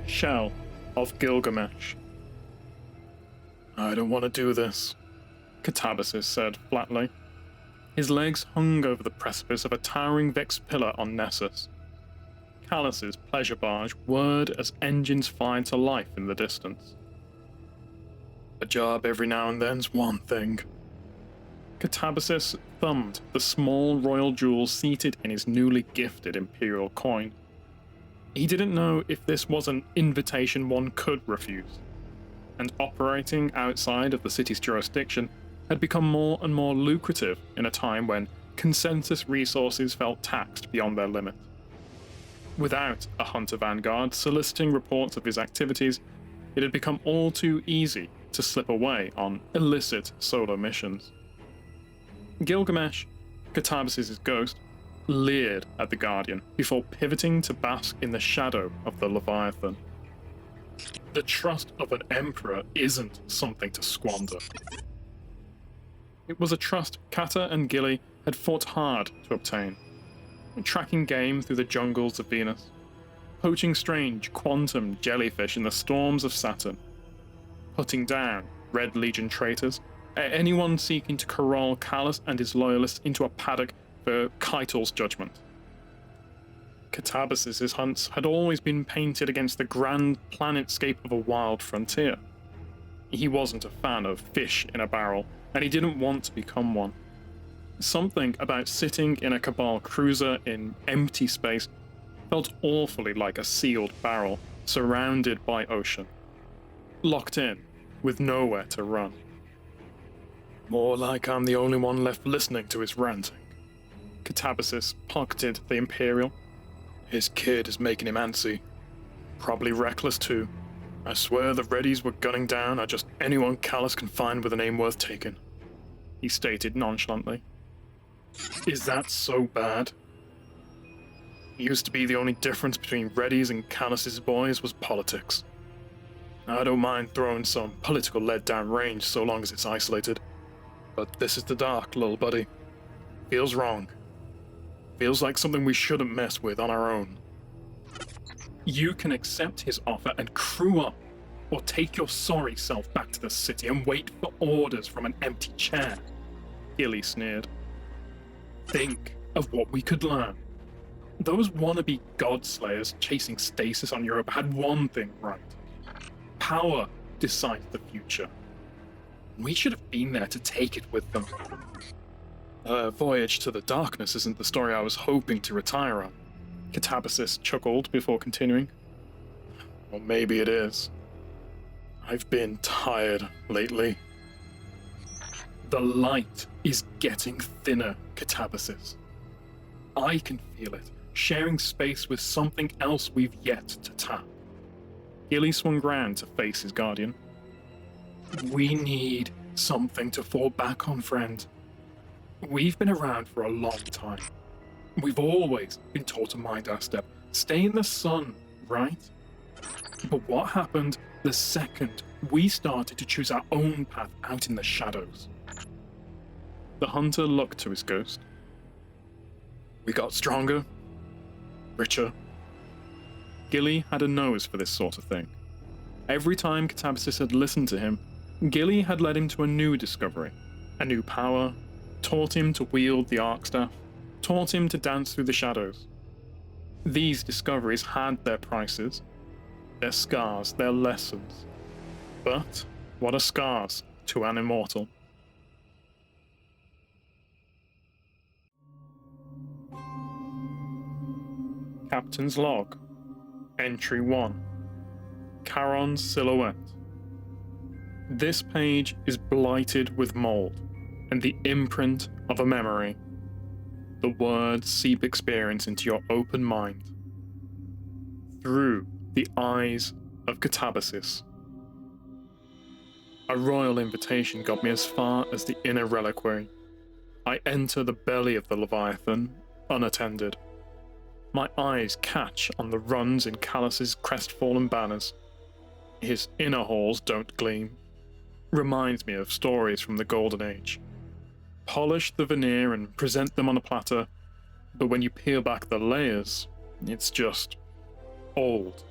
shell of Gilgamesh. "I don't want to do this," Catabasis said flatly. His legs hung over the precipice of a towering Vex pillar on Nessus. Callus's pleasure barge whirred as engines fired to life in the distance. "A job every now and then's one thing." Catabasis thumbed the small royal jewel seated in his newly gifted imperial coin. He didn't know if this was an invitation one could refuse, and operating outside of the city's jurisdiction had become more and more lucrative in a time when consensus resources felt taxed beyond their limit. Without a hunter vanguard soliciting reports of his activities, it had become all too easy to slip away on illicit solo missions. Gilgamesh, Catabasis' ghost, leered at the Guardian before pivoting to bask in the shadow of the Leviathan. The trust of an emperor isn't something to squander. It was a trust Kata and Gilly had fought hard to obtain, tracking game through the jungles of Venus, poaching strange quantum jellyfish in the storms of Saturn, putting down Red Legion traitors, anyone seeking to corral Callus and his loyalists into a paddock for Keitel's judgment. Catabasis' hunts had always been painted against the grand planetscape of a wild frontier. He wasn't a fan of fish in a barrel, and he didn't want to become one. Something about sitting in a Cabal cruiser in empty space felt awfully like a sealed barrel, surrounded by ocean. Locked in, with nowhere to run. More like I'm the only one left listening to his ranting. Catabasis pocketed the Imperial. "His kid is making him antsy. Probably reckless too. I swear the Reddies were gunning down at just anyone Callus can find with a name worth taking," he stated nonchalantly. "Is that so bad? It used to be the only difference between Reddies and Callus's boys was politics. I don't mind throwing some political lead down range so long as it's isolated. But this is the dark, little buddy. Feels wrong. Feels like something we shouldn't mess with on our own." "You can accept his offer and crew up, or take your sorry self back to the city and wait for orders from an empty chair," Gilly sneered. "Think of what we could learn. Those wannabe godslayers chasing stasis on Europa had one thing right. Power decides the future. We should have been there to take it with them." "Voyage to the Darkness isn't the story I was hoping to retire on," Catabasis chuckled before continuing. "Well, maybe it is. I've been tired lately." "The light is getting thinner, Catabasis. I can feel it, sharing space with something else we've yet to tap." Gilly swung round to face his guardian. "We need something to fall back on, friend. We've been around for a long time. We've always been taught to mind our step, stay in the sun, right? But what happened the second we started to choose our own path out in the shadows?" The hunter looked to his ghost. "We got stronger, richer." Gilly had a nose for this sort of thing. Every time Catabasis had listened to him, Gilly had led him to a new discovery, a new power, taught him to wield the Arkstaff, taught him to dance through the shadows. These discoveries had their prices, their scars, their lessons. But what are scars to an immortal? Captain's Log, Entry 1. Charon's Silhouette. This page is blighted with mold and the imprint of a memory. The words seep experience into your open mind. Through the eyes of Catabasis. A royal invitation got me as far as the inner reliquary. I enter the belly of the Leviathan, unattended. My eyes catch on the runs in Callus's crestfallen banners. His inner halls don't gleam. Reminds me of stories from the Golden Age. Polish the veneer and present them on a platter, but when you peel back the layers, it's just old.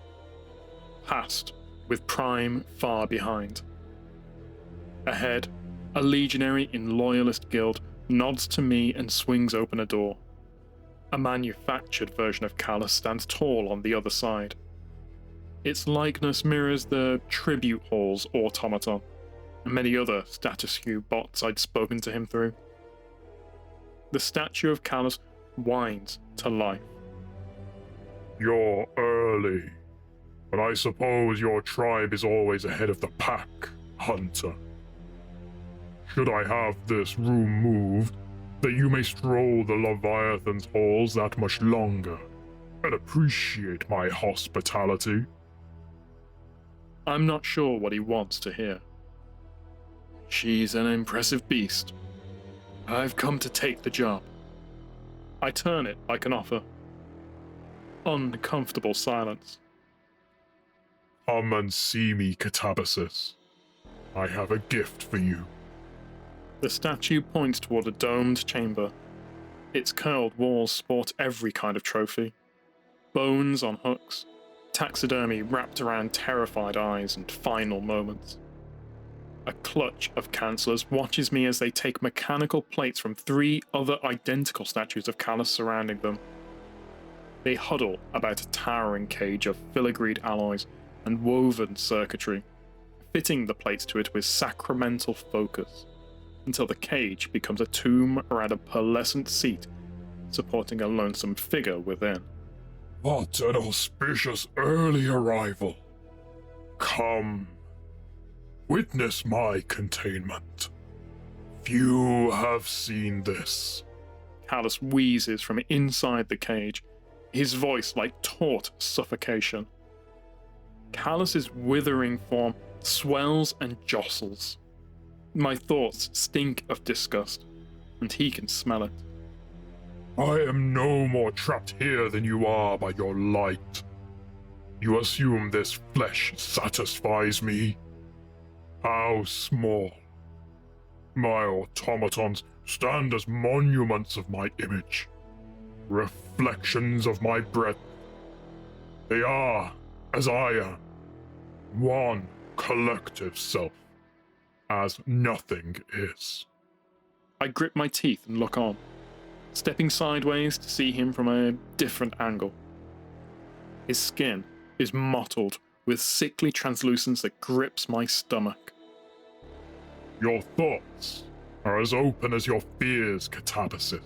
past, with Prime far behind. Ahead, a legionary in Loyalist Guild nods to me and swings open a door. A manufactured version of Callus stands tall on the other side. Its likeness mirrors the Tribute Hall's automaton, and many other status quo bots I'd spoken to him through. The statue of Callus whines to life. You're early, but I suppose your tribe is always ahead of the pack, Hunter. Should I have this room moved, that you may stroll the Leviathan's halls that much longer, and appreciate my hospitality? I'm not sure what he wants to hear. She's an impressive beast. I've come to take the job. I turn it like an offer. Uncomfortable silence. Come and see me, Catabasis. I have a gift for you. The statue points toward a domed chamber. Its curled walls sport every kind of trophy. Bones on hooks, taxidermy wrapped around terrified eyes and final moments. A clutch of councillors watches me as they take mechanical plates from 3 other identical statues of Callus surrounding them. They huddle about a towering cage of filigreed alloys and woven circuitry, fitting the plates to it with sacramental focus, until the cage becomes a tomb around a pearlescent seat supporting a lonesome figure within. What an auspicious early arrival. Come, witness my containment. Few have seen this. Callus wheezes from inside the cage, his voice like taut suffocation. Callus's withering form swells and jostles. My thoughts stink of disgust, and he can smell it. I am no more trapped here than you are by your light. You assume this flesh satisfies me? How small. My automatons stand as monuments of my image, reflections of my breadth. They are, as I am, one collective self, as nothing is. I grip my teeth and look on, stepping sideways to see him from a different angle. His skin is mottled with sickly translucence that grips my stomach. Your thoughts are as open as your fears, Catabasis.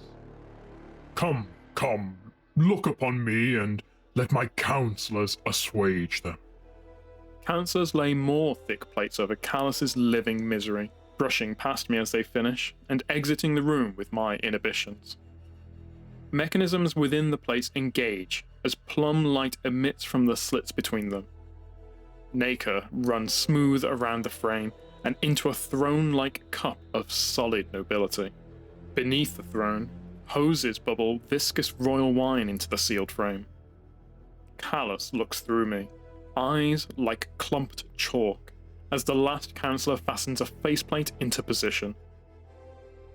Come, look upon me and let my counselors assuage them. Councillors lay more thick plates over Callus's living misery, brushing past me as they finish, and exiting the room with my inhibitions. Mechanisms within the plates engage as plum light emits from the slits between them. Nacre runs smooth around the frame and into a throne-like cup of solid nobility. Beneath the throne, hoses bubble viscous royal wine into the sealed frame. Callus looks through me, eyes like clumped chalk, as the last councillor fastens a faceplate into position.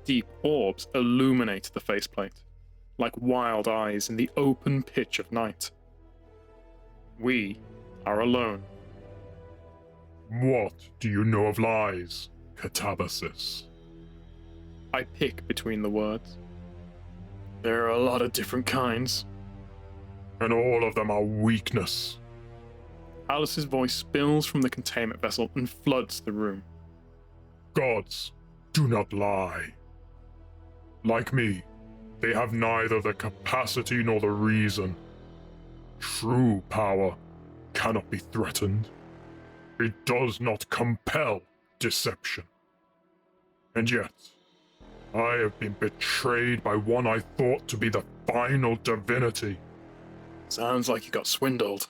Deep orbs illuminate the faceplate, like wild eyes in the open pitch of night. We are alone. What do you know of lies, Catabasis? I pick between the words. There are a lot of different kinds. And all of them are weakness. Alice's voice spills from the containment vessel and floods the room. Gods do not lie. Like me, they have neither the capacity nor the reason. True power cannot be threatened. It does not compel deception. And yet, I have been betrayed by one I thought to be the final divinity. Sounds like you got swindled.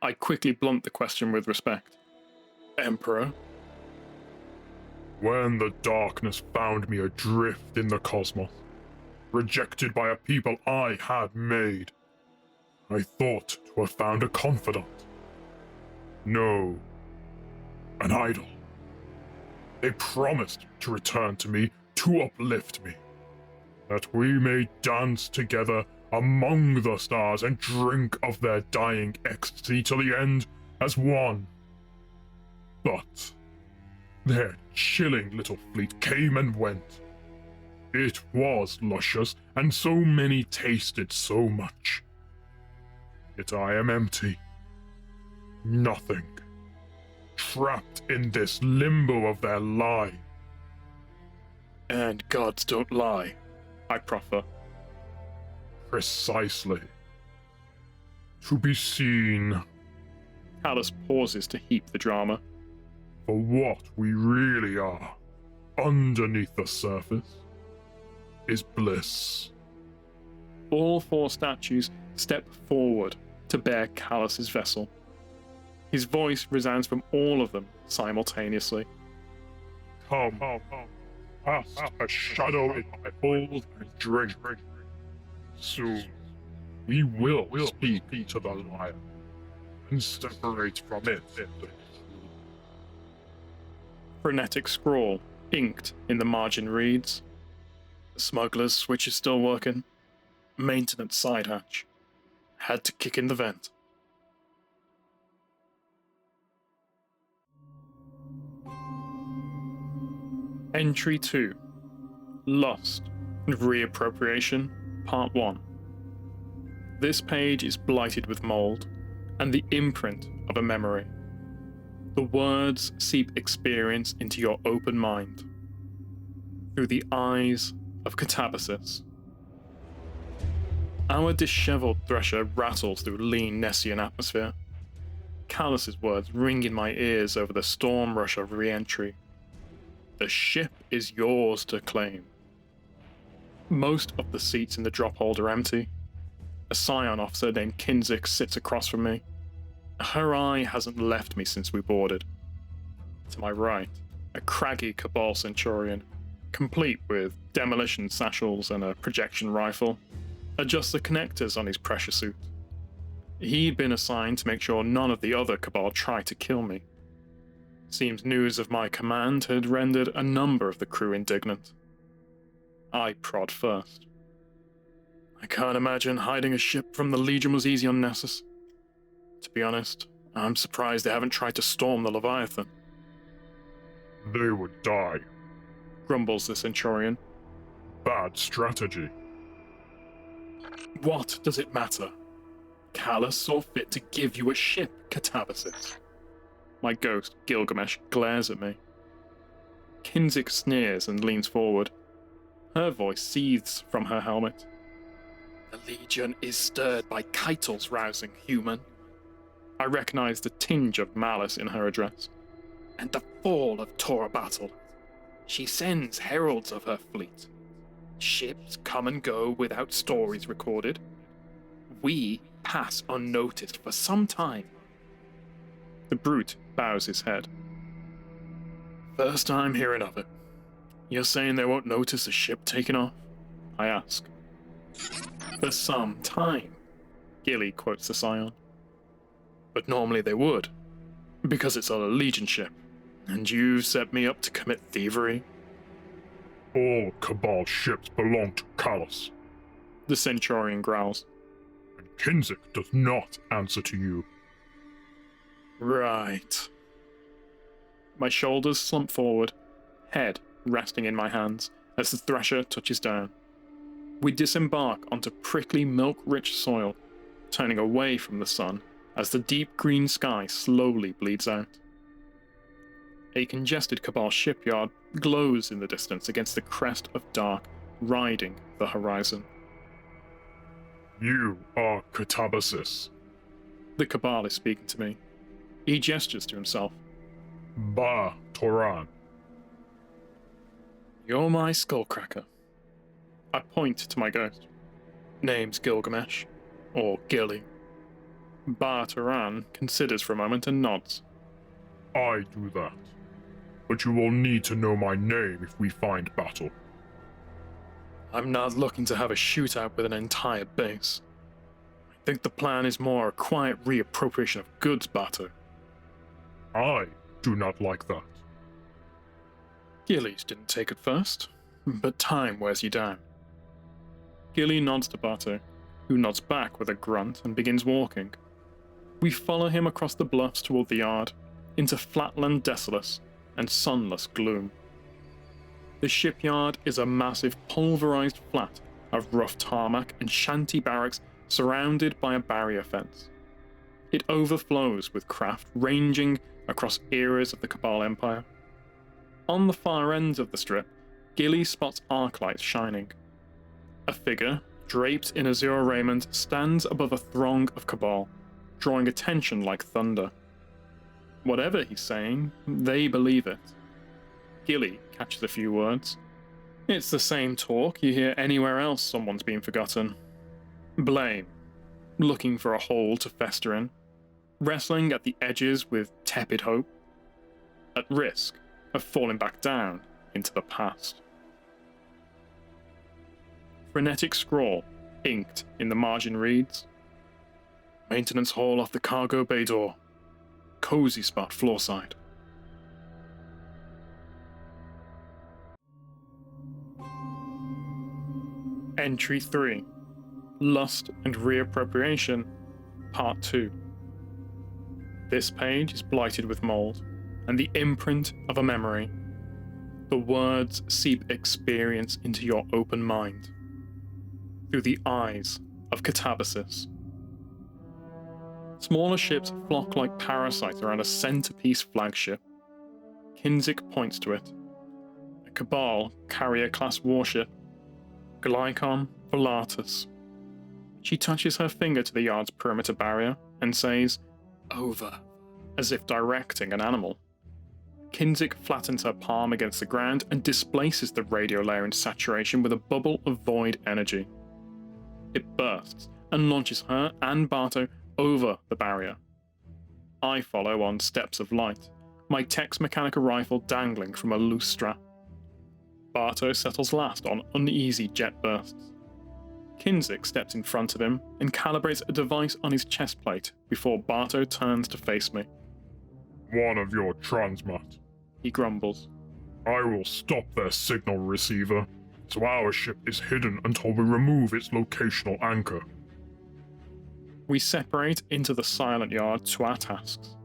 I quickly blunt the question with respect. Emperor? When the darkness found me adrift in the cosmos, rejected by a people I had made, I thought to have found a confidant. No, an idol. They promised to return to me to uplift me, that we may dance together among the stars and drink of their dying ecstasy till the end as one. But their chilling little fleet came and went. It was luscious, and so many tasted so much. Yet I am empty. Nothing. Trapped in this limbo of their lie. And gods don't lie, I proffer. Precisely. To be seen Callus pauses to heap the drama. for what we really are, underneath the surface, is bliss. All four statues step forward to bear Callus's vessel. His voice resounds from all of them simultaneously. Come, cast a shadow in my bowl and drink. Soon, we will speak to the liar and separate from it. Frenetic scrawl, inked in the margin reads, "Smuggler's switch is still working. Maintenance side hatch. Had to kick in the vent." Entry 2. Lust and Reappropriation, Part 1. This page is blighted with mold and the imprint of a memory. The words seep experience into your open mind through the eyes of catabasis. Our disheveled thresher rattles through lean Nessian atmosphere. Callus's words ring in my ears over the storm rush of re-entry. The ship is yours to claim. Most of the seats in the drop hold are empty. A scion officer named Kinzik sits across from me. Her eye hasn't left me since we boarded. To my right, a craggy Cabal Centurion, complete with demolition satchels and a projection rifle, adjusts the connectors on his pressure suit. He'd been assigned to make sure none of the other Cabal tried to kill me. Seems news of my command had rendered a number of the crew indignant. I prod first. I can't imagine hiding a ship from the Legion was easy on Nessus. To be honest, I'm surprised they haven't tried to storm the Leviathan. They would die. Grumbles the Centurion. Bad strategy. What does it matter? Callus saw fit to give you a ship, Catabasis. My ghost, Gilgamesh, glares at me. Kinzik sneers and leans forward. Her voice seethes from her helmet. The Legion is stirred by Keitel's rousing, human. I recognize the tinge of malice in her address. And the fall of Torah battle. She sends heralds of her fleet. Ships come and go without stories recorded. We pass unnoticed for some time. The brute bows his head. First time hearing of it. You're saying they won't notice a ship taking off? I ask. For some time, Gilly quotes the scion. But normally they would, because it's a Legion ship, and you've set me up to commit thievery. All Cabal ships belong to Callus, The Centurion growls. and Kinzik does not answer to you. Right. My shoulders slump forward, head resting in my hands as the thresher touches down. We disembark onto prickly, milk-rich soil, turning away from the sun as the deep green sky slowly bleeds out. A congested Cabal shipyard glows in the distance against the crest of dark, riding the horizon. You are Catabasis. The Cabal is speaking to me. He gestures to himself. Ba Toran. You're my skullcracker. I point to my ghost. Name's Gilgamesh, or Gilly. Bartaran considers for a moment and nods. I do that. But you will need to know my name if we find battle. I'm not looking to have a shootout with an entire base. I think the plan is more a quiet reappropriation of goods, Bato. I do not like that. Gillies didn't take it first, but time wears you down. Gilly nods to Bato, who nods back with a grunt and begins walking. We follow him across the bluffs toward the yard, into flatland desolate and sunless gloom. The shipyard is a massive pulverized flat of rough tarmac and shanty barracks surrounded by a barrier fence. It overflows with craft ranging across eras of the Cabal Empire. On the far ends of the strip, Gilly spots arc lights shining. A figure, draped in azure raiment, stands above a throng of Cabal, drawing attention like thunder. Whatever he's saying, they believe it. Gilly catches a few words. It's the same talk you hear anywhere else someone's been forgotten. Blame, looking for a hole to fester in, wrestling at the edges with tepid hope, at risk of falling back down into the past. Frenetic scrawl, inked in the margin reads, Maintenance hall off the cargo bay door. Cozy spot floorside. Entry 3. Lust and Reappropriation, Part 2. This page is blighted with mold, and the imprint of a memory. The words seep experience into your open mind, through the eyes of catabasis. Smaller ships flock like parasites around a centerpiece flagship. Kinzik points to it. A Cabal carrier-class warship. Glykon Volatus. She touches her finger to the yard's perimeter barrier and says, Over, as if directing an animal. Kinzik flattens her palm against the ground and displaces the radio layer in saturation with a bubble of void energy. It bursts and launches her and Barto over the barrier. I follow on steps of light, my Tex Mechanica rifle dangling from a loose strap. Barto settles last on uneasy jet bursts. Kinzik steps in front of him and calibrates a device on his chest plate before Barto turns to face me. One of your transmat. He grumbles. I will stop their signal receiver, so our ship is hidden until we remove its locational anchor. We separate into the silent yard to our tasks.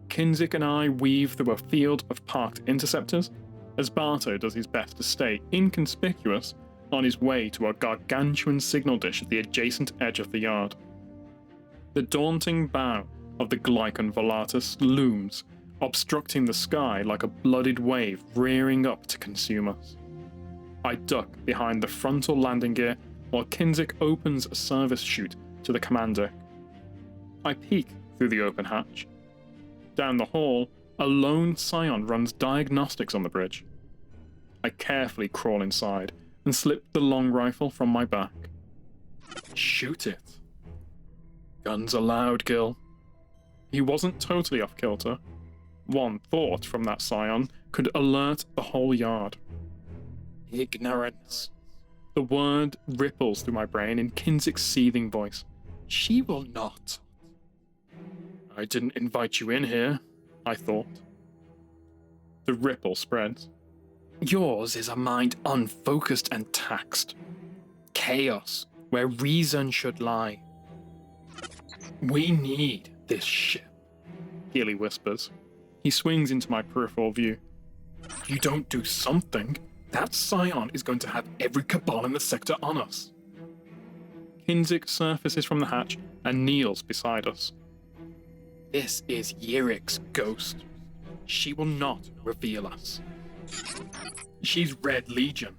Kinzik and I weave through a field of parked interceptors, as Barto does his best to stay inconspicuous on his way to a gargantuan signal dish at the adjacent edge of the yard. The daunting bow of the Glykon Volatus looms, obstructing the sky like a blooded wave rearing up to consume us. I duck behind the frontal landing gear while Kinzik opens a service chute to the command deck. I peek through the open hatch. Down the hall, a lone scion runs diagnostics on the bridge. I carefully crawl inside and slip the long rifle from my back. Shoot it. Guns allowed, Gil. He wasn't totally off kilter. One thought from that scion could alert the whole yard. Ignorance. The word ripples through my brain in Kinzik's seething voice. She will not. I didn't invite you in here, I thought. The ripple spreads. Yours is a mind unfocused and taxed. Chaos, where reason should lie. We need this ship, Healy whispers. He swings into my peripheral view. If you don't do something, that scion is going to have every Cabal in the sector on us. Kinzik surfaces from the hatch and kneels beside us. This is Yirik's ghost. She will not reveal us. She's Red Legion.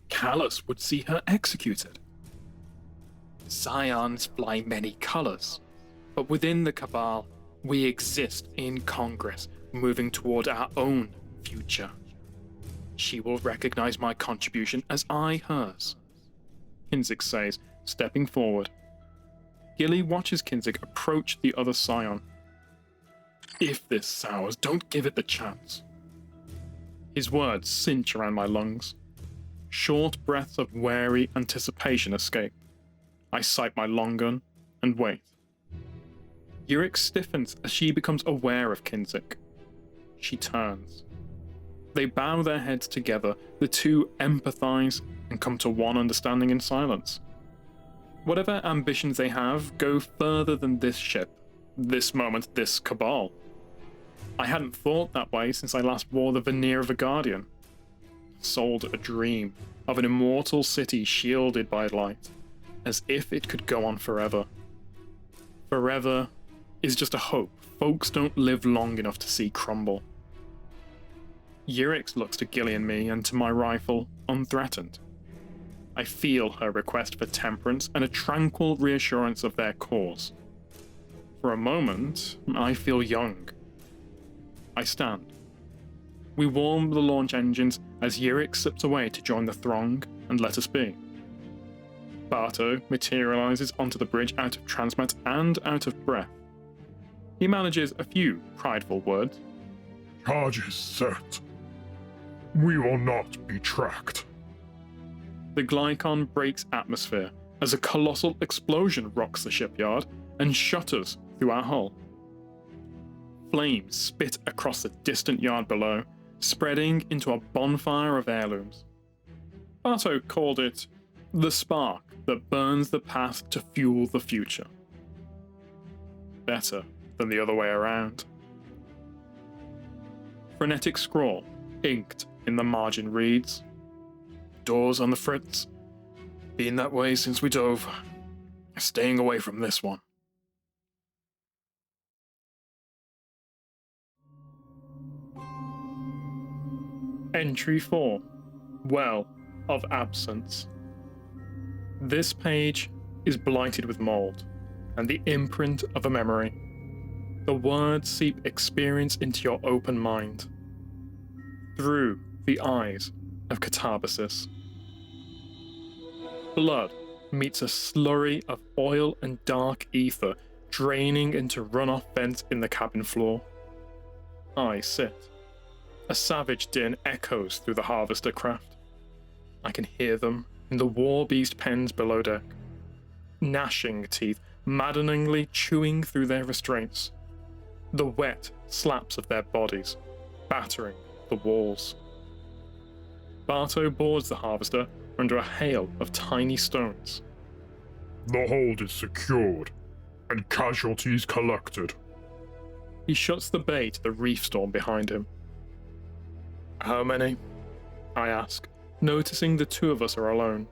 Callus would see her executed. Scions fly many colors, but within the Cabal, we exist in Congress, moving toward our own future. She will recognize my contribution as I hers, Kinzik says, stepping forward. Gilly watches Kinzik approach the other scion. If this sours, don't give it the chance. His words cinch around my lungs. Short breaths of wary anticipation escape. I sight my long gun and wait. Yurik stiffens as she becomes aware of Kinzik. She turns. They bow their heads together, the two empathize and come to one understanding in silence. Whatever ambitions they have go further than this ship, This moment, this cabal. I hadn't thought that way since I last wore the veneer of a guardian. Sold a dream of an immortal city shielded by light, as if it could go on forever. Forever is just a hope folks don't live long enough to see crumble. Yurix looks to Gilly and me and to my rifle unthreatened. I feel her request for temperance and a tranquil reassurance of their cause. For a moment, I feel young. I stand. We warm the launch engines as Yurix slips away to join the throng and let us be. Barto materializes onto the bridge out of transmat and out of breath. He manages a few prideful words. Charges set. We will not be tracked. The Glykon breaks atmosphere as a colossal explosion rocks the shipyard and shutters through our hull. Flames spit across the distant yard below, spreading into a bonfire of heirlooms. Barto called it the spark that burns the path to fuel the future. Better than the other way around. Frenetic scrawl, inked in the margin reads, "Doors on the fritz. Been that way since we dove. Staying away from this one." Entry 4. Well of Absence. This page is blighted with mold, and the imprint of a memory. The words seep experience into your open mind, through the eyes of catabasis. Blood meets a slurry of oil and dark ether draining into runoff vents in the cabin floor. I sit. A savage din echoes through the harvester craft. I can hear them in the war beast pens below deck, gnashing teeth maddeningly chewing through their restraints, the wet slaps of their bodies battering the walls. Barto boards the harvester under a hail of tiny stones. The hold is secured, and casualties collected. He shuts the bay to the reef storm behind him. How many? I ask, noticing the two of us are alone.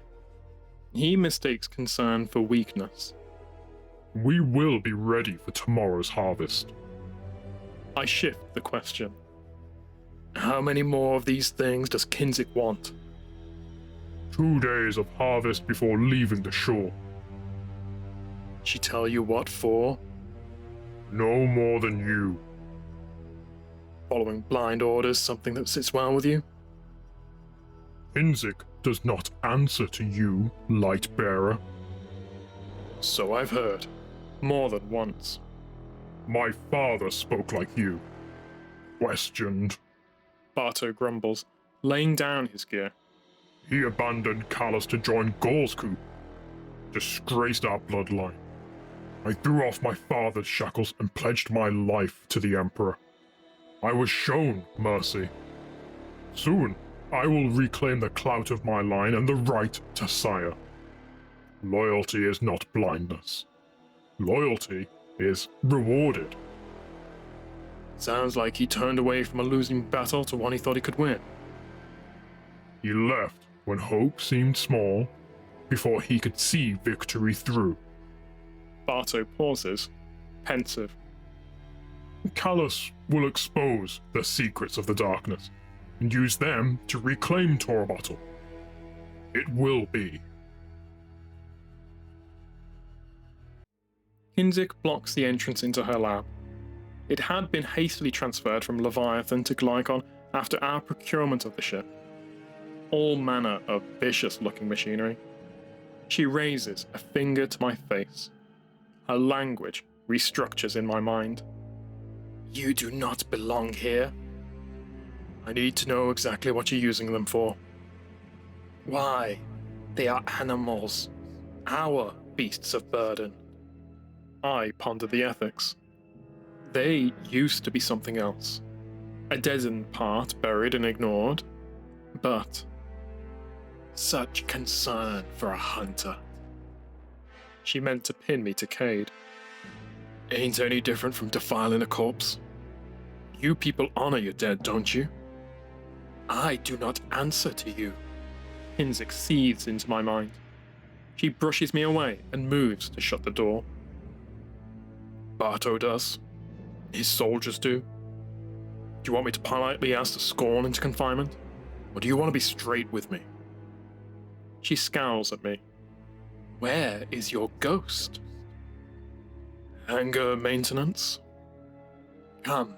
He mistakes concern for weakness. We will be ready for tomorrow's harvest. I shift the question. How many more of these things does Kinzik want? 2 days of harvest before leaving the shore. She tell you what for? No more than you. Following blind orders something that sits well with you? Kinzik does not answer to you, light bearer. So I've heard. More than once. My father spoke like you. Questioned. Barto grumbles, laying down his gear. He abandoned Callus to join Gaul's coup. Disgraced our bloodline. I threw off my father's shackles and pledged my life to the Emperor. I was shown mercy. Soon, I will reclaim the clout of my line and the right to sire. Loyalty is not blindness. Loyalty is rewarded. Sounds like he turned away from a losing battle to one he thought he could win. He left when hope seemed small, before he could see victory through. Barto pauses, pensive. Callus will expose the secrets of the darkness, and use them to reclaim Torabottle. It will be. Kinzik blocks the entrance into her lab. It had been hastily transferred from Leviathan to Glykon after our procurement of the ship. All manner of vicious-looking machinery. She raises a finger to my face. Her language restructures in my mind. You do not belong here. I need to know exactly what you're using them for. Why? They are animals. Our beasts of burden. I ponder the ethics. They used to be something else. A deadened part buried and ignored. But such concern for a hunter. She meant to pin me to Cade. Ain't any different from defiling a corpse. You people honor your dead, don't you? I do not answer to you. Hinzik seethes into my mind. She brushes me away and moves to shut the door. Barto does. His soldiers do. Do you want me to politely ask the Scorn into confinement? Or do you want to be straight with me? She scowls at me. Where is your ghost? Anger maintenance? Come,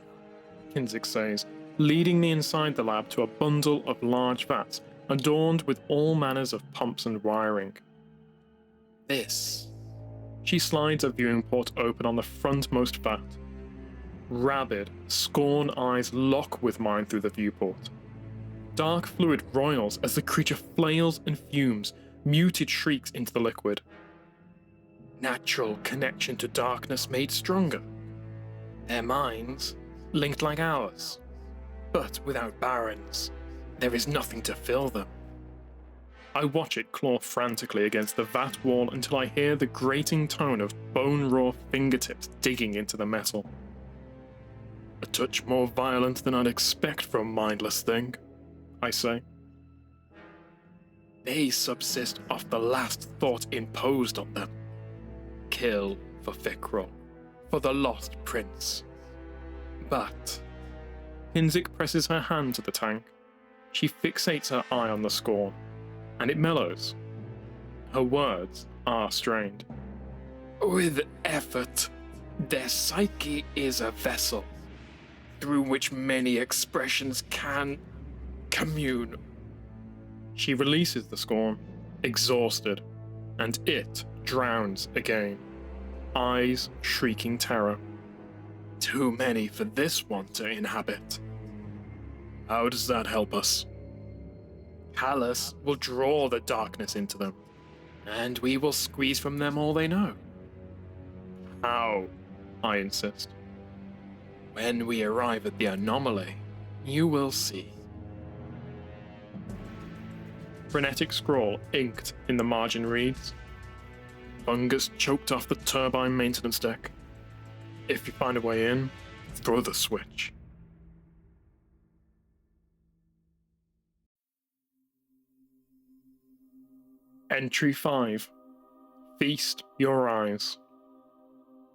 Hinzik says, leading me inside the lab to a bundle of large vats adorned with all manners of pumps and wiring. This. She slides a viewing port open on the frontmost vat. Rabid, Scorn eyes lock with mine through the viewport. Dark fluid roils as the creature flails and fumes, muted shrieks into the liquid. Natural connection to darkness made stronger. Their minds linked like ours, but without barons. There is nothing to fill them. I watch it claw frantically against the vat wall until I hear the grating tone of bone-raw fingertips digging into the metal. A touch more violent than I'd expect from a mindless thing, I say. They subsist off the last thought imposed on them. Kill for Fikro, for the lost prince. But Hinzik presses her hand to the tank. She fixates her eye on the Scorn, and it mellows. Her words are strained. With effort, their psyche is a vessel through which many expressions can commune. She releases the Scorn, exhausted, and it drowns again, eyes shrieking terror. Too many for this one to inhabit. How does that help us? Callus will draw the darkness into them, and we will squeeze from them all they know. How? I insist. When we arrive at the anomaly, you will see. Frenetic scrawl inked in the margin reads, Fungus choked off the turbine maintenance deck. If you find a way in, throw the switch. Entry 5. Feast your eyes.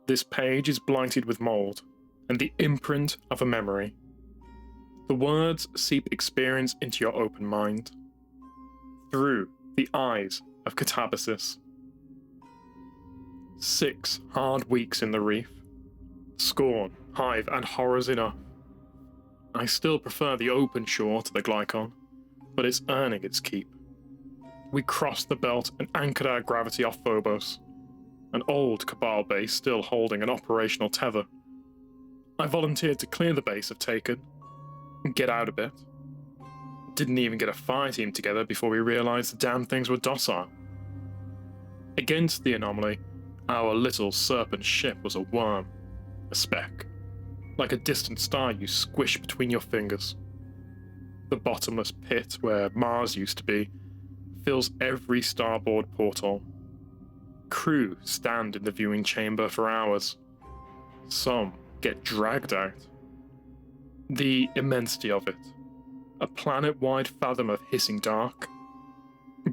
This page is blighted with mold and the imprint of a memory. The words seep experience into your open mind. Through the eyes of Catabasis. 6 hard weeks in the reef. Scorn, hive, and horrors enough. I still prefer the open shore to the Glycon, but it's earning its keep. We crossed the belt and anchored our gravity off Phobos, an old Cabal base still holding an operational tether. I volunteered to clear the base of Taken and get out a bit. Didn't even get a fire team together before we realized the damn things were docile. Against the anomaly, our little serpent ship was a worm, a speck, like a distant star you squish between your fingers. The bottomless pit where Mars used to be fills every starboard porthole. Crew stand in the viewing chamber for hours. Some get dragged out. The immensity of it, a planet-wide fathom of hissing dark,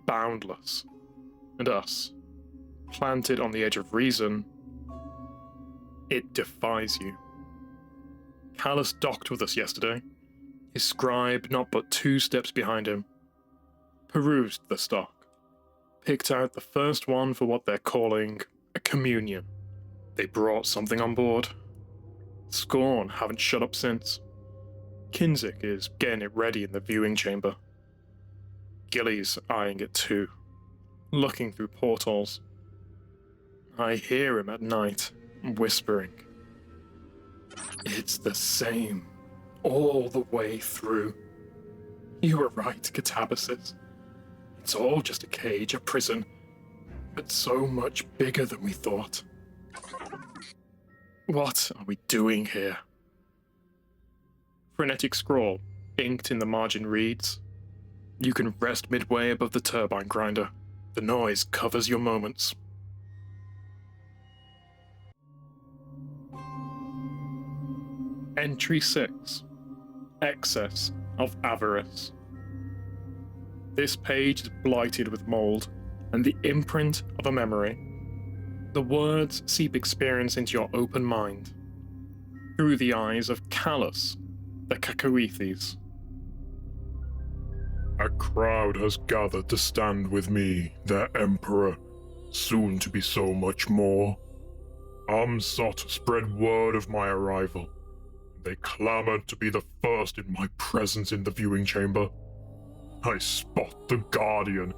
boundless, and us, planted on the edge of reason, it defies you. Callus docked with us yesterday, his scribe not but 2 steps behind him. Perused the stock, picked out the first one for what they're calling a communion. They brought something on board. Scorn haven't shut up since. Kinzik is getting it ready in the viewing chamber. Gilly's eyeing it too, looking through portals. I hear him at night, whispering. It's the same, all the way through. You were right, Catabasis. It's all just a cage, a prison, but so much bigger than we thought. What are we doing here? Frenetic scrawl, inked in the margin reads, You can rest midway above the turbine grinder. The noise covers your moments. Entry 6. Excess of Avarice. This page is blighted with mould and the imprint of a memory. The words seep experience into your open mind, through the eyes of Callus, the Cacoethes. A crowd has gathered to stand with me, their emperor, soon to be so much more. Amsot spread word of my arrival. They clamored to be the first in my presence in the viewing chamber. I spot the Guardian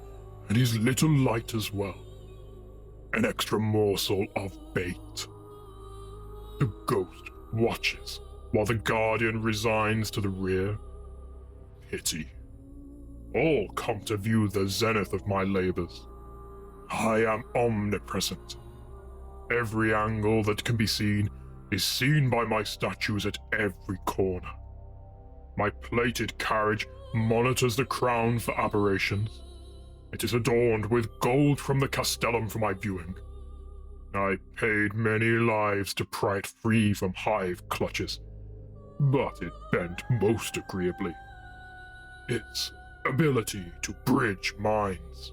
and his little light as well. An extra morsel of bait. The ghost watches while the Guardian resigns to the rear. Pity. All come to view the zenith of my labors. I am omnipresent. Every angle that can be seen is seen by my statues at every corner. My plated carriage monitors the crown for aberrations. It is adorned with gold from the castellum for my viewing. I paid many lives to pry it free from hive clutches, but it bent most agreeably. Its ability to bridge minds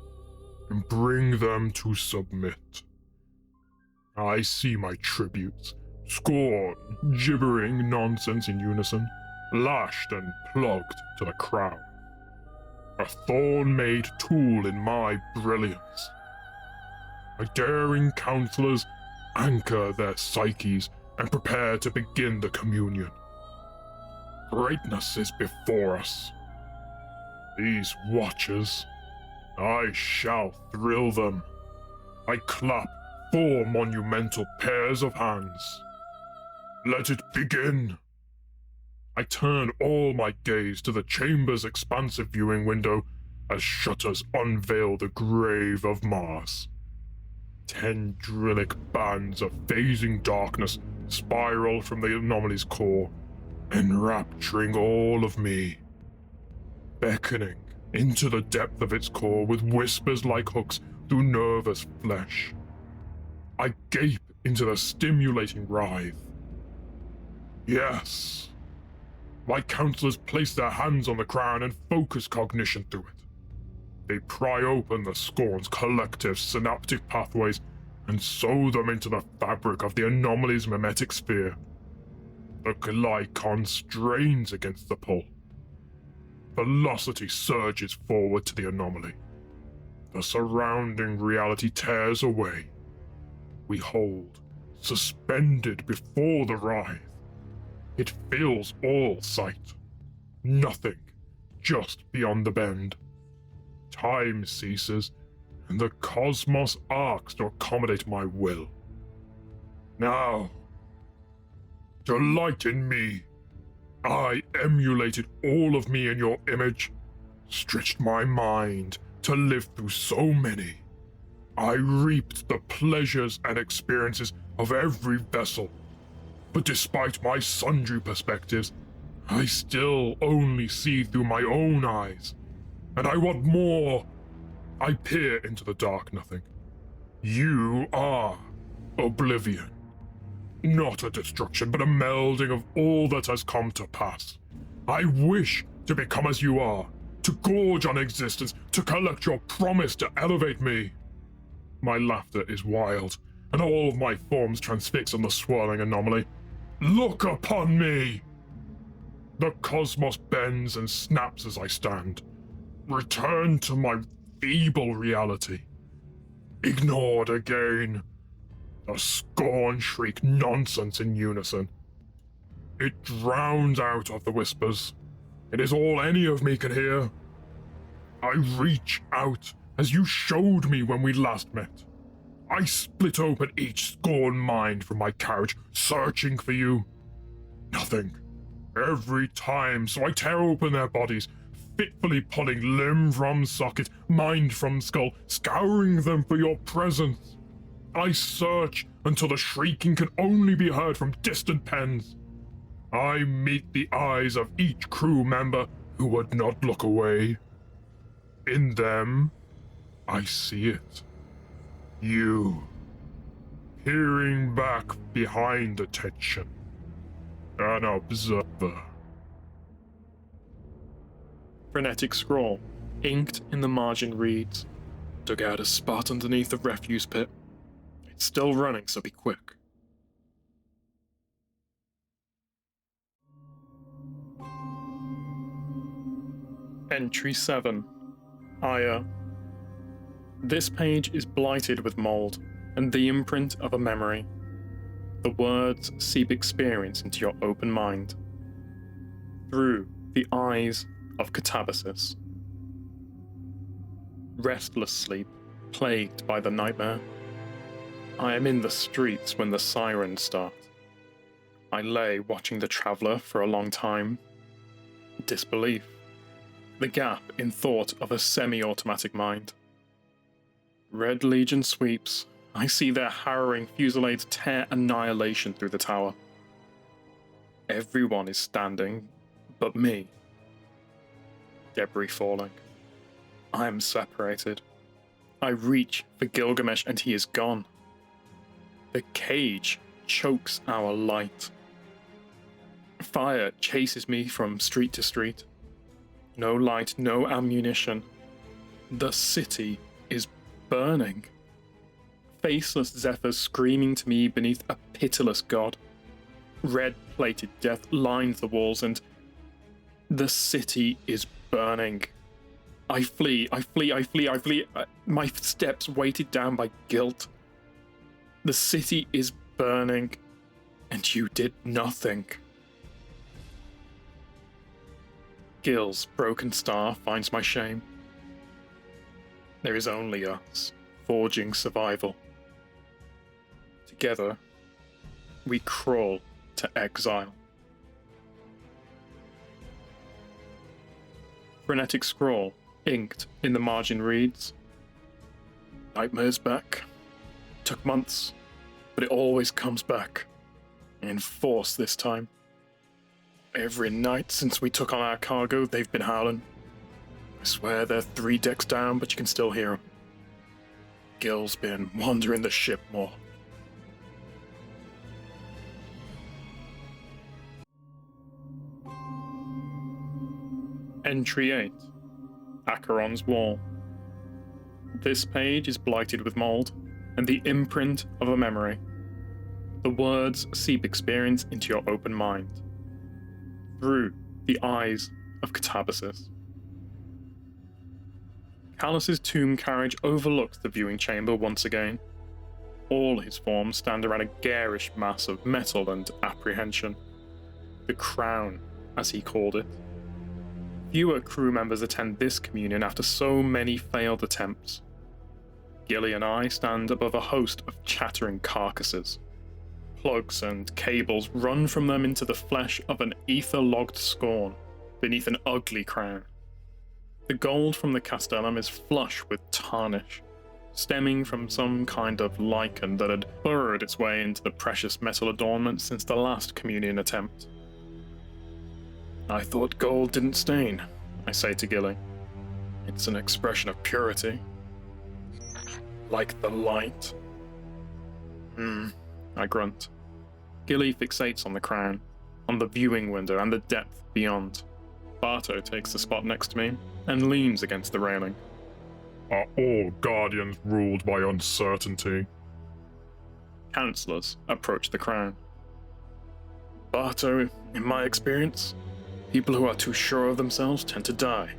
and bring them to submit. I see my tributes, scorn, gibbering nonsense in unison, lashed and plugged to the crown. A thorn-made tool in my brilliance. My daring counselors anchor their psyches and prepare to begin the communion. Greatness is before us. These watchers, I shall thrill them. I clap 4 monumental pairs of hands. Let it begin. I turn all my gaze to the chamber's expansive viewing window as shutters unveil the grave of Mars. Tendrilic bands of phasing darkness spiral from the anomaly's core, enrapturing all of me, beckoning into the depth of its core with whispers like hooks through nervous flesh. I gape into the stimulating writhe. Yes. My counselors place their hands on the crown and focus cognition through it. They pry open the scorn's collective synaptic pathways and sew them into the fabric of the anomaly's mimetic sphere. The Glycon strains against the pull. Velocity surges forward to the anomaly. The surrounding reality tears away. We hold, suspended before the writhe. It fills all sight. Nothing, just beyond the bend. Time ceases, and the cosmos arcs to accommodate my will. Now, delight in me. I emulated all of me in your image, stretched my mind to live through so many. I reaped the pleasures and experiences of every vessel, but despite my sundry perspectives, I still only see through my own eyes, and I want more. I peer into the dark nothing. You are oblivion. Not a destruction, but a melding of all that has come to pass. I wish to become as you are, to gorge on existence, to collect your promise to elevate me. My laughter is wild, and all of my forms transfix on the swirling anomaly. Look upon me! The cosmos bends and snaps as I stand. Return to my feeble reality. Ignored again. The scorn shriek nonsense in unison. It drowns out of the whispers. It is all any of me can hear. I reach out as you showed me when we last met. I split open each scorn mind from my carriage, searching for you. Nothing. Every time, so I tear open their bodies, fitfully pulling limb from socket, mind from skull, scouring them for your presence. I search until the shrieking can only be heard from distant pens. I meet the eyes of each crew member who would not look away. In them, I see it. You. Peering back behind attention. An observer. Frenetic scrawl, inked in the margin reads, "Dug out a spot underneath the refuse pit. It's still running, so be quick." Entry 7. Aya. This page is blighted with mold and the imprint of a memory. The words seep experience into your open mind. Through the eyes of catabasis. Restless sleep, plagued by the nightmare. I am in the streets when the sirens start. I lay watching the traveller for a long time. Disbelief. The gap in thought of a semi-automatic mind. Red Legion sweeps. I see their harrowing fusillades tear annihilation through the tower. Everyone is standing, but me. Debris falling. I am separated. I reach for Gilgamesh and he is gone. The cage chokes our light. Fire chases me from street to street. No light, no ammunition. The city is burning. Faceless zephyrs screaming to me beneath a pitiless god. Red-plated death lines the walls and the city is burning. I flee. My steps weighted down by guilt. The city is burning, and you did nothing. Gil's broken star finds my shame. There is only us, forging survival. Together, we crawl to exile. Frenetic scrawl, inked in the margin reads, "Nightmare's back. Took months, but it always comes back. In force this time. Every night since we took on our cargo, they've been howling. I swear they're 3 decks down, but you can still hear them. Gil's been wandering the ship more." Entry 8. Acheron's Wall. This page is blighted with mold and the imprint of a memory. The words seep experience into your open mind. Through the eyes of catabasis. Callus's tomb carriage overlooks the viewing chamber once again. All his forms stand around a garish mass of metal and apprehension. The crown, as he called it. Fewer crew members attend this communion after so many failed attempts. Gilly and I stand above a host of chattering carcasses. Plugs and cables run from them into the flesh of an ether-logged scorn beneath an ugly crown. The gold from the castellum is flush with tarnish, stemming from some kind of lichen that had burrowed its way into the precious metal adornment since the last communion attempt. "I thought gold didn't stain," I say to Gilly. "It's an expression of purity. Like the light." I grunt. Gilly fixates on the crown, on the viewing window and the depth beyond. Barto takes the spot next to me and leans against the railing. Are all guardians ruled by uncertainty? Councillors approach the crown. "Barto, in my experience, people who are too sure of themselves tend to die."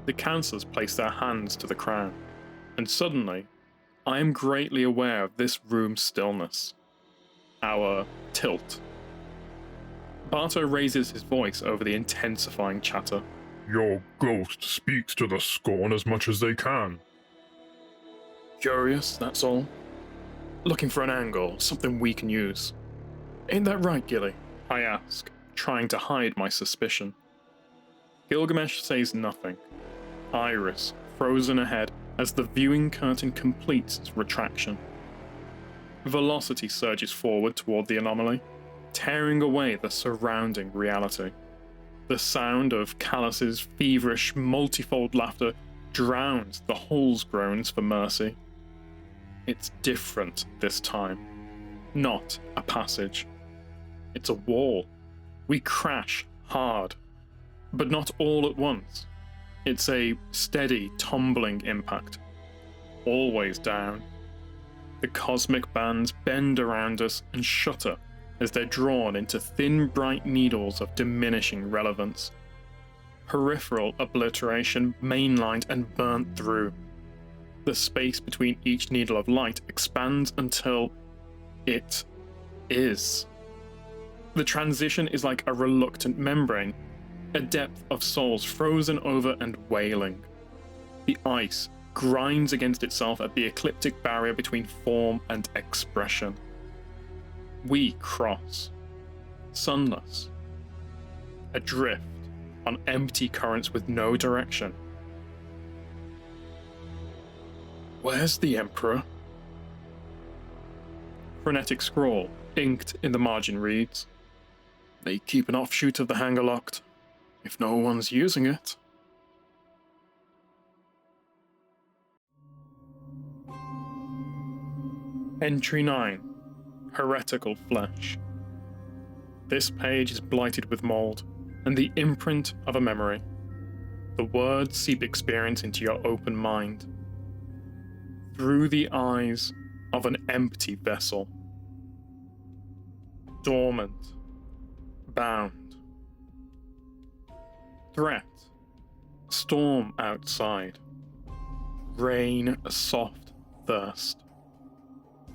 The councillors place their hands to the crown, and suddenly, I am greatly aware of this room's stillness. Our tilt. Barto raises his voice over the intensifying chatter. Your ghost speaks to the scorn as much as they can. "Curious, that's all. Looking for an angle, something we can use. Ain't that right, Gilly?" I ask, trying to hide my suspicion. Gilgamesh says nothing. Iris frozen ahead as the viewing curtain completes its retraction. Velocity surges forward toward the anomaly, tearing away the surrounding reality. The sound of Callus's feverish, multifold laughter drowns the Hull's groans for mercy. It's different this time. Not a passage. It's a wall. We crash hard, but not all at once. It's a steady, tumbling impact. Always down. The cosmic bands bend around us and shudder as they're drawn into thin, bright needles of diminishing relevance. Peripheral obliteration mainlined and burnt through. The space between each needle of light expands until it is. The transition is like a reluctant membrane, a depth of souls frozen over and wailing. The ice grinds against itself at the ecliptic barrier between form and expression. We cross, sunless, adrift on empty currents with no direction. Where's the Emperor? Frenetic scrawl, inked in the margin reads, "They keep an offshoot of the hangar locked, if no one's using it." Entry 9. Heretical Flesh. This page is blighted with mold, and the imprint of a memory. The words seep experience into your open mind. Through the eyes of an empty vessel. Dormant. Bound. Threat. Storm outside. Rain, a soft thirst.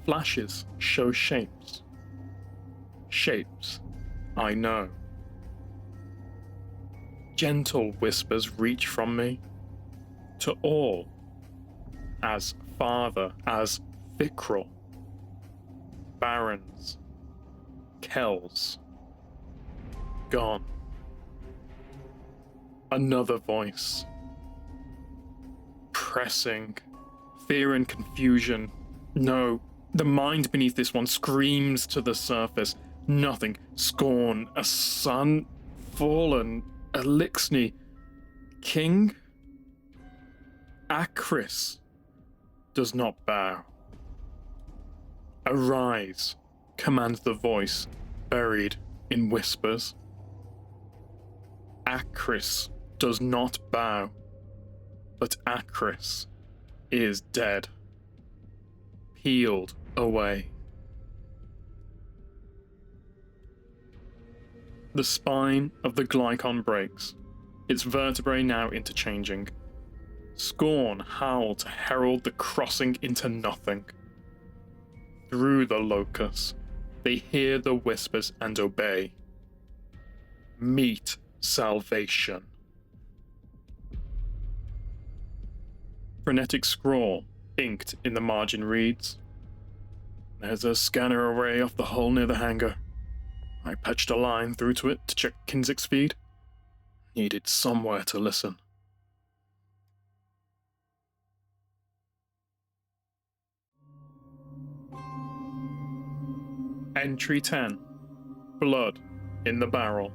Flashes show shapes. Shapes I know. Gentle whispers reach from me to all, as father, as Vikral, barons, Kells, gone. Another voice, pressing, fear and confusion. No, the mind beneath this one screams to the surface. Nothing, scorn, a son, fallen, Elixni, king? Akris does not bow. Arise, commands the voice, buried in whispers. Akris does not bow, but Akris is dead. Peeled away. The spine of the glycon breaks, its vertebrae now interchanging. Scorn howl to herald the crossing into nothing. Through the locus, they hear the whispers and obey. Meet salvation. Frenetic scrawl, inked in the margin reads, "There's a scanner array off the hull near the hangar. I patched a line through to it to check Kinzik's feed. Needed somewhere to listen." Entry 10. Blood in the Barrel.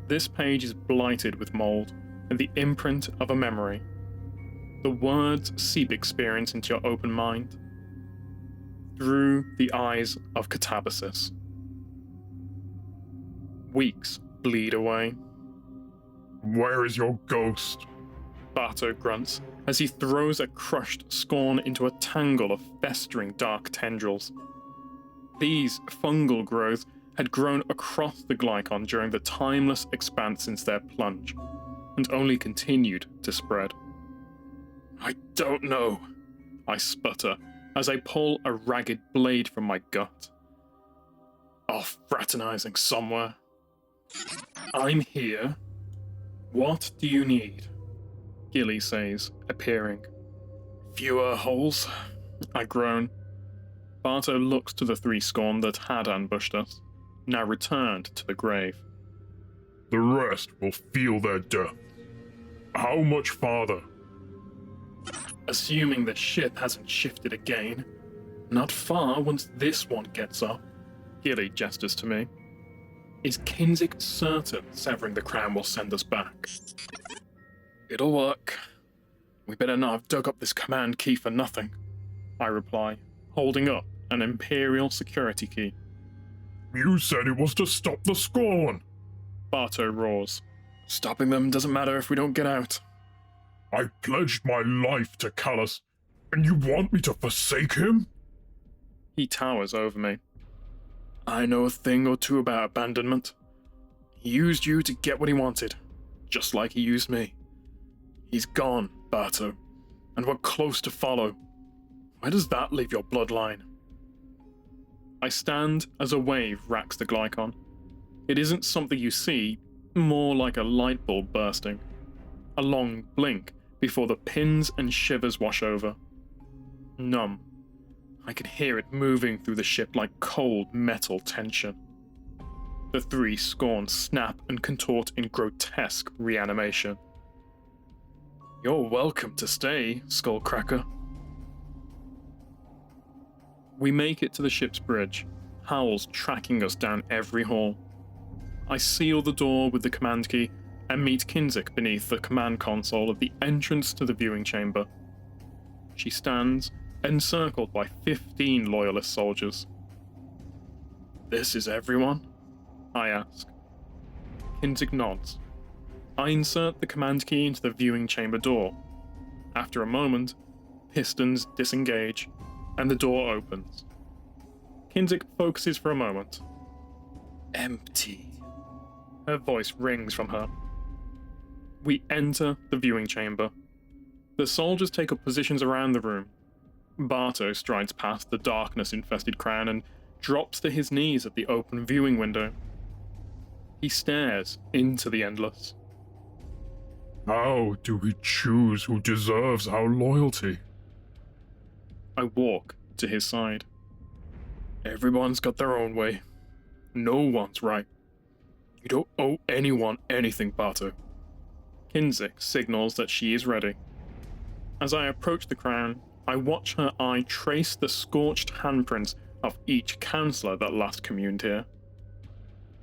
This page is blighted with mold and the imprint of a memory. The words seep experience into your open mind. Through the eyes of Catabasis. Weeks bleed away. Where is your ghost? Bato grunts as he throws a crushed scorn into a tangle of festering dark tendrils. These fungal growths had grown across the glycon during the timeless expanse since their plunge, and only continued to spread. "I don't know," I sputter as I pull a ragged blade from my gut. "Off fraternizing somewhere. I'm here. What do you need?" Gilly says, appearing. "Fewer holes," I groan. Barto looks to the three scorn that had ambushed us, now returned to the grave. The rest will feel their death. How much farther? Assuming the ship hasn't shifted again. Not far once this one gets up. Gilly gestures to me. Is Kinzik certain severing the crown will send us back? It'll work. We better not have dug up this command key for nothing, I reply, holding up an Imperial security key. You said it was to stop the Scorn. Barto roars. Stopping them doesn't matter if we don't get out. I pledged my life to Callus, and you want me to forsake him? He towers over me. I know a thing or two about abandonment. He used you to get what he wanted, just like he used me. He's gone, Barto, and we're close to follow. Where does that leave your bloodline? I stand as a wave racks the Glycon. It isn't something you see, more like a light bulb bursting. A long blink before the pins and shivers wash over. Numb. I could hear it moving through the ship like cold metal tension. The three Scorn snap and contort in grotesque reanimation. You're welcome to stay, Skullcracker. We make it to the ship's bridge, howls tracking us down every hall. I seal the door with the command key and meet Kinzik beneath the command console at the entrance to the viewing chamber. She stands, encircled by 15 loyalist soldiers. This is everyone? I ask. Kinzik nods. I insert the command key into the viewing chamber door. After a moment, pistons disengage, and the door opens. Kinzik focuses for a moment. Empty. Her voice rings from her. We enter the viewing chamber. The soldiers take up positions around the room. Barto strides past the darkness-infested crown and drops to his knees at the open viewing window. He stares into the endless. How do we choose who deserves our loyalty? I walk to his side. Everyone's got their own way. No one's right. You don't owe anyone anything, Barto. Kinzik signals that she is ready. As I approach the crown, I watch her eye trace the scorched handprints of each counselor that last communed here.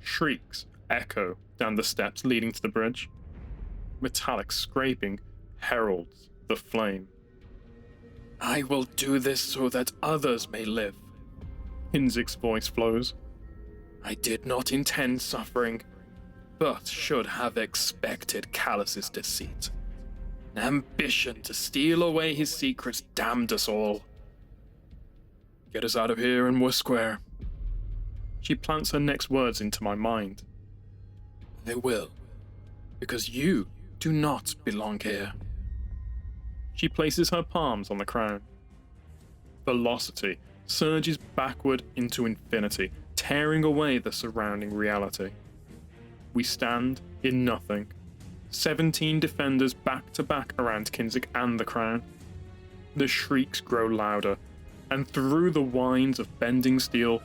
Shrieks echo down the steps leading to the bridge. Metallic scraping heralds the flame. I will do this so that others may live. Kinzik's voice flows. I did not intend suffering, but should have expected Callus's deceit. Ambition to steal away his secrets damned us all. Get us out of here and we're square. She plants her next words into my mind. They will, because you do not belong here. She places her palms on the crown. Velocity surges backward into infinity, tearing away the surrounding reality. We stand in nothing. 17 defenders back to back around Kinzik and the crown. The shrieks grow louder, and through the whines of bending steel,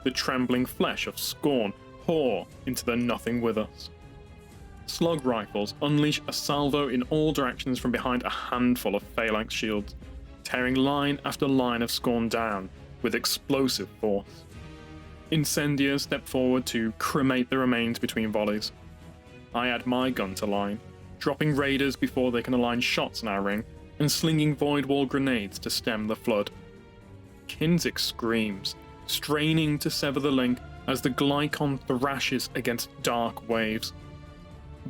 the trembling flesh of Scorn pour into the nothing with us. Slug rifles unleash a salvo in all directions from behind a handful of phalanx shields, tearing line after line of Scorn down with explosive force. Incendiars step forward to cremate the remains between volleys. I add my gun to line, dropping raiders before they can align shots in our ring, and slinging void wall grenades to stem the flood. Kinzik screams, straining to sever the link as the Glycon thrashes against dark waves.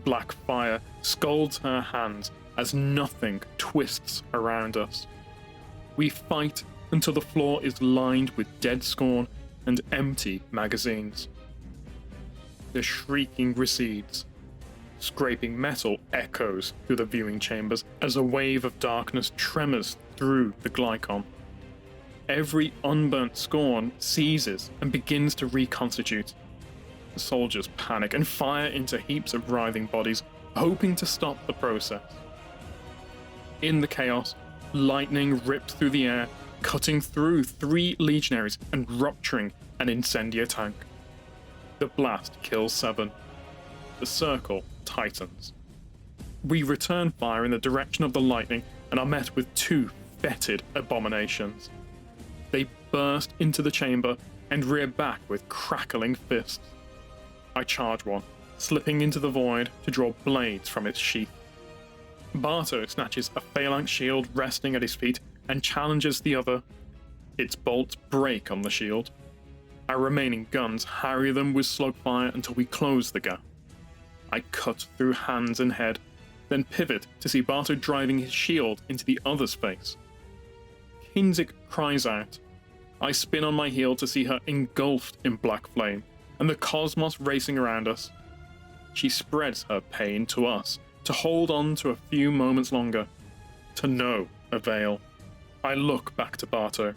Black fire scalds her hands as nothing twists around us. We fight until the floor is lined with dead Scorn and empty magazines. The shrieking recedes. Scraping metal echoes through the viewing chambers as a wave of darkness tremors through the Glycon. Every unburnt Scorn seizes and begins to reconstitute. The soldiers panic and fire into heaps of writhing bodies, hoping to stop the process. In the chaos, lightning rips through the air, cutting through 3 legionaries and rupturing an incendiar tank. The blast kills 7. The circle tightens. We return fire in the direction of the lightning and are met with 2 fetid abominations. They burst into the chamber and rear back with crackling fists. I charge one, slipping into the void to draw blades from its sheath. Barto snatches a phalanx shield resting at his feet and challenges the other. Its bolts break on the shield. Our remaining guns harry them with slug fire until we close the gap. I cut through hands and head, then pivot to see Barto driving his shield into the other's face. Kinzik cries out. I spin on my heel to see her engulfed in black flame, and the cosmos racing around us. She spreads her pain to us, to hold on to a few moments longer, to no avail. I look back to Barto,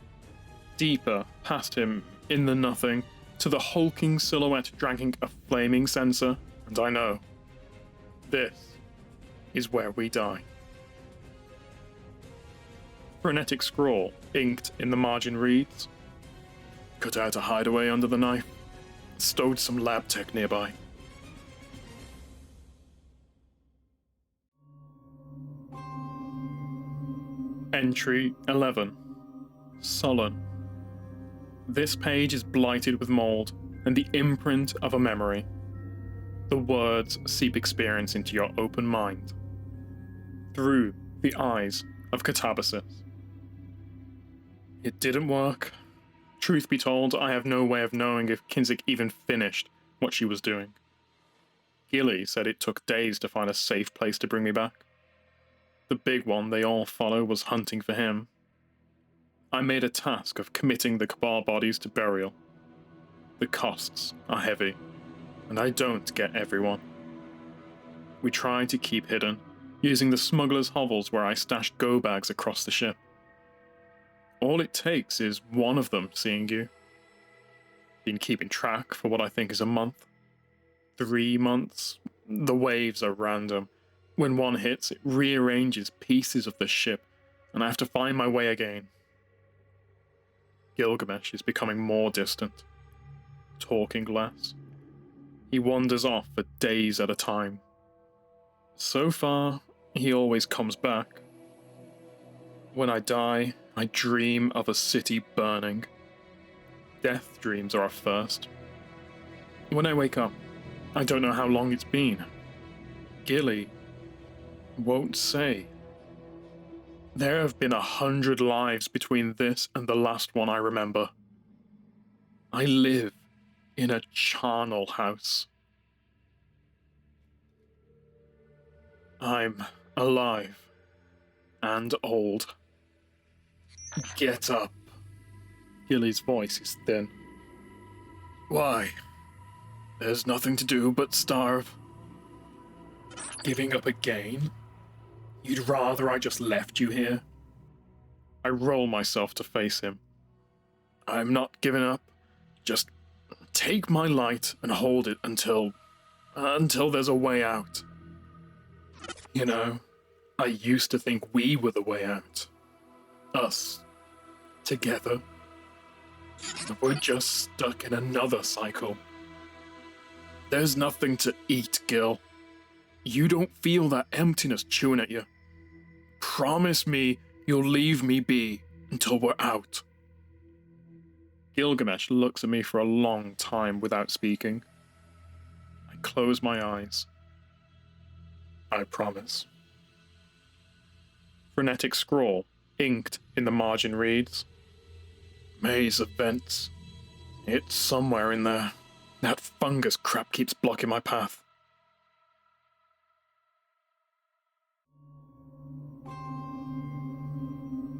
deeper past him in the nothing, to the hulking silhouette dragging a flaming censer, and I know this is where we die. Frenetic scrawl inked in the margin reads, cut out a hideaway under the knife, stowed some lab tech nearby. Entry 11. Sullen. This page is blighted with mold and the imprint of a memory. The words seep experience into your open mind. Through the eyes of Catabasis. It didn't work. Truth be told, I have no way of knowing if Kinzik even finished what she was doing. Gilly said it took days to find a safe place to bring me back. The big one they all follow was hunting for him. I made a task of committing the Cabal bodies to burial. The costs are heavy, and I don't get everyone. We try to keep hidden, using the smuggler's hovels where I stashed go bags across the ship. All it takes is one of them seeing you. Been keeping track for what I think is a month. 3 months. The waves are random. When one hits, it rearranges pieces of the ship, and I have to find my way again. Gilgamesh is becoming more distant, talking less. He wanders off for days at a time. So far, he always comes back. When I die, I dream of a city burning. Death dreams are a first. When I wake up, I don't know how long it's been. Gilly won't say. There have been 100 lives between this and the last one I remember. I live in a charnel house. I'm alive and old. Get up. Gilly's voice is thin. Why? There's nothing to do but starve. Giving up again? You'd rather I just left you here? I roll myself to face him. I'm not giving up. Just take my light and hold it until there's a way out. You know, I used to think we were the way out. Us. Together. We're just stuck in another cycle. There's nothing to eat, Gil. You don't feel that emptiness chewing at you. Promise me you'll leave me be until we're out. Gilgamesh looks at me for a long time without speaking. I close my eyes. I promise. Frenetic scrawl, inked in the margin reads, maze of vents. It's somewhere in there. That fungus crap keeps blocking my path.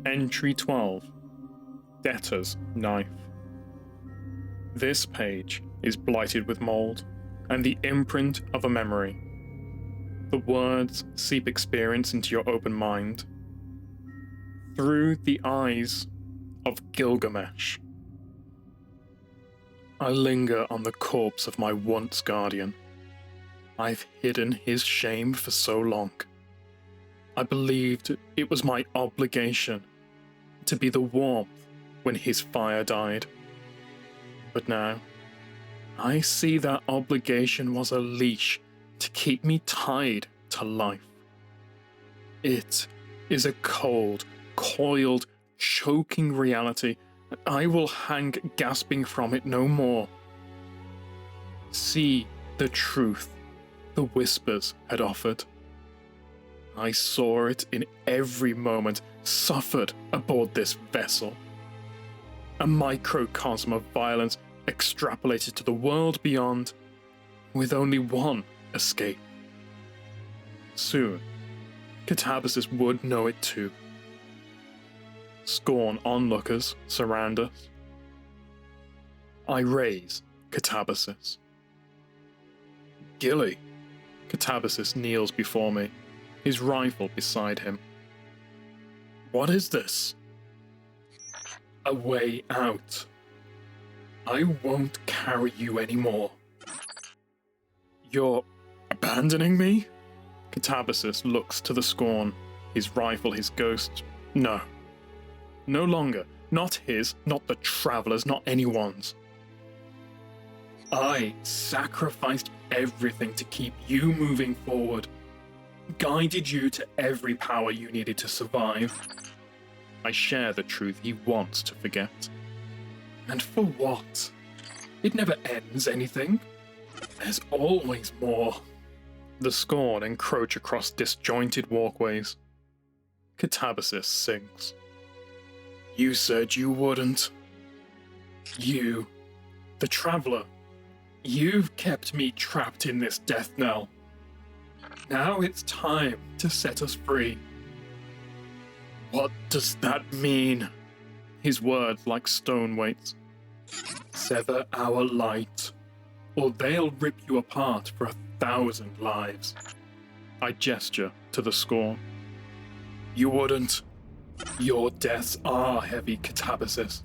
Entry 12. Debtor's Knife. This page is blighted with mold and the imprint of a memory. The words seep experience into your open mind. Through the eyes of Gilgamesh. I linger on the corpse of my once guardian. I've hidden his shame for so long. I believed it was my obligation to be the warmth when his fire died. But now, I see that obligation was a leash to keep me tied to life. It is a cold, coiled, choking reality, and I will hang gasping from it no more. See the truth the whispers had offered. I saw it in every moment suffered aboard this vessel. A microcosm of violence extrapolated to the world beyond, with only one escape. Soon, Catabasis would know it too. Scorn onlookers surround us. I raise Catabasis. Gilly. Catabasis kneels before me, his rifle beside him. What is this? A way out. I won't carry you anymore. You're abandoning me? Catabasis looks to the Scorn, his rifle his ghost. No. No longer. Not his, not the Traveler's, not anyone's. I sacrificed everything to keep you moving forward, guided you to every power you needed to survive. I share the truth he wants to forget. And for what? It never ends anything. There's always more. The Scorn encroach across disjointed walkways. Catabasis sinks. You said you wouldn't. You, the Traveler. You've kept me trapped in this death knell. Now it's time to set us free. What does that mean? His words like stone weights. Sever our light, or they'll rip you apart for 1,000 lives. I gesture to the Scorn. You wouldn't. Your deaths are heavy, Catabasis.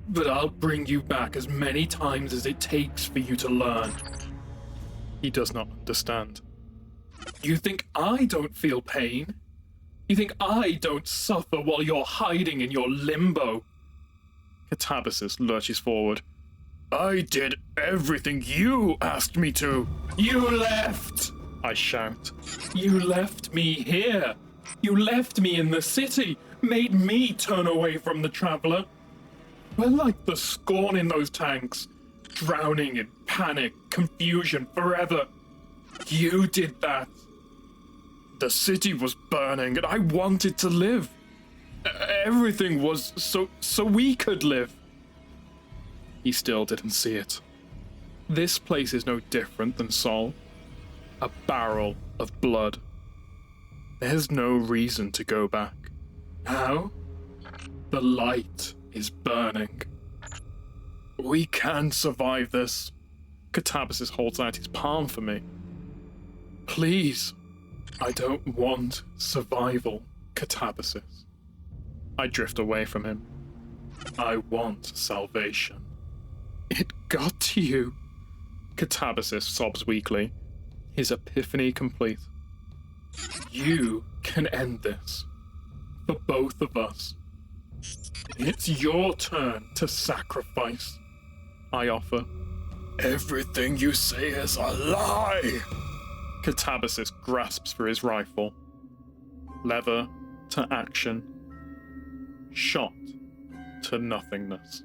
But I'll bring you back as many times as it takes for you to learn. He does not understand. You think I don't feel pain? You think I don't suffer while you're hiding in your limbo? Catabasis lurches forward. I did everything you asked me to. You left! I shout. You left me here. You left me in the city, made me turn away from the Traveler. We're like the Scorn in those tanks, drowning in panic, confusion forever. You did that. The city was burning and I wanted to live. Everything was so we could live. He still didn't see it. This place is no different than Sol. A barrel of blood. There's no reason to go back. Now, the light is burning. We can survive this. Catabasis holds out his palm for me. Please. I don't want survival, Catabasis. I drift away from him. I want salvation. It got to you. Catabasis sobs weakly, his epiphany complete. You can end this. For both of us. It's your turn to sacrifice. I offer. Everything you say is a lie! Catabasis grasps for his rifle. Lever to action. Shot to nothingness.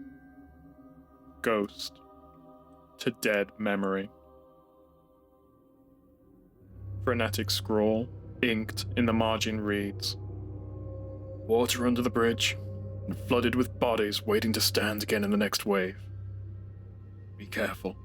Ghost to dead memory. Frenetic scrawl, inked in the margin reads, Water under the bridge, and flooded with bodies waiting to stand again in the next wave. Be careful.